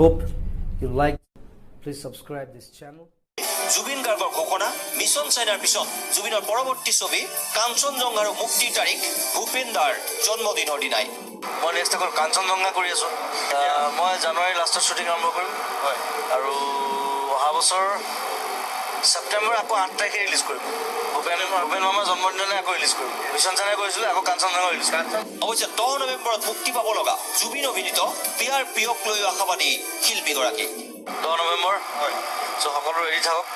hope you like. Please subscribe this channel. Zubeen গাৰ্গৰ ঘোষণা mission চাইনাৰ পিছত জুবিনৰ পৰৱৰ্তী ছবি কাঞ্চনজংঘাৰ মুক্তিৰ তাৰিখ ভূপেন দাৰ জন্মদিনৰ দিনাই মই নেক্সট অকল কাঞ্চনজংঘা কৰি আছোঁ মই জানুৱাৰী লাষ্টত শ্বুটিং আৰম্ভ কৰিম হয় আৰু অহা বছৰ ছেপ্টেম্বৰ আকৌ 8 তাৰিখে ৰিলিজ কৰিম ভূপেন মামাৰ জন্মদিনলৈ আকৌ ৰিলিজ কৰিম মিছন চাইনাই কৰিছিলোঁ আকৌ কাঞ্চনজংঘা ৰিলিজ কৰিম অৱশ্যে 10 নৱেম্বৰত মুক্তি পাব লগা জুবিন অভিনীত প্ৰিয়াৰ প্ৰিয়ক লৈ আশাবাদী শিল্পীগৰাকী 10 নৱেম্বৰ হয় চ' সকলো ৰেডি থাকক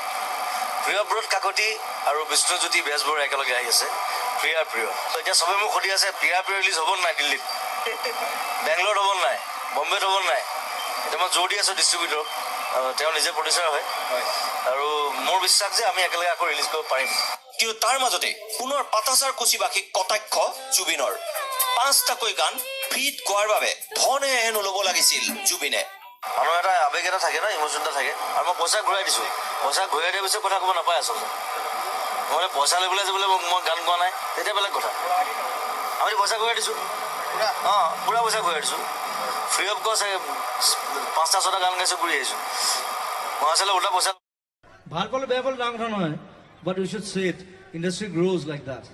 প্ৰিয়ব্ৰত কাকতি আৰু বিষ্ণুজ্যোতি বেজবৰুৱা একেলগে আহি আছে প্ৰিয়াৰ প্ৰিয় এতিয়া চবে মোক সুধি আছে প্ৰিয়াৰ প্ৰিয় ৰিলিজ হ'ব নাই দিল্লীত বেংগলোৰত হ'ব নাই বম্বেত হ'ব নাই এতিয়া মই জোৰ দি আছোঁ ডিষ্ট্ৰিবিউটৰক তেওঁ নিজে প্ৰডিউচাৰ হয় আৰু মোৰ বিশ্বাস যে আমি একেলগে আকৌ ৰিলিজ কৰিব পাৰিম কিন্তু তাৰ মাজতে পুনৰ পাতাচাৰ কুচিবাসীক কটাক্ষ জুবিনৰ 5টাকৈ গান ফ্ৰীত গোৱাৰ বাবে ধনে হেনো ল'ব লাগিছিল জুবিনে মানুহৰ এটা আৱেগ এটা থাকে ন ইমোশ্যন এটা থাকে আৰু মই পইচা ঘূৰাই দিছোঁ পইচা ঘূৰাই দিয়াৰ পিছত কথা ক'ব নাপায় আচলতে মই পইচা লৈ পেলাই যে বোলে মই গান গোৱা নাই তেতিয়া বেলেগ কথা আমি পইচা ঘূৰাই দিছোঁ অঁ পূৰা পইচা ঘূৰাই দিছোঁ ফ্ৰী অফ কষ্ট 5টা 6টা গান গাইছোঁ ঘূৰি আহিছোঁ মই আচলতে ওলোটা পইচা ভাল পালে বেয়া পালে ডাঙৰ কথা নহয় বাট উই শুড চে it industry grows like that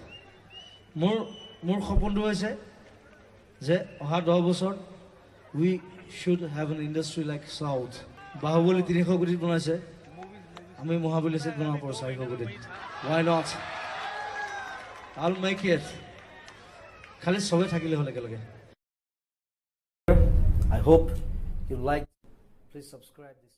মোৰ সপোনটো হৈছে যে অহা 10 বছৰত উই should have an industry like South. Bahubali 300 কোটি বনাইছে আমি মহাবলী সেট বনাব পাৰো 400 কোটি why not I'll make it খালি সবে থাকিলে হলে একেলগে I hope you like. Please subscribe this.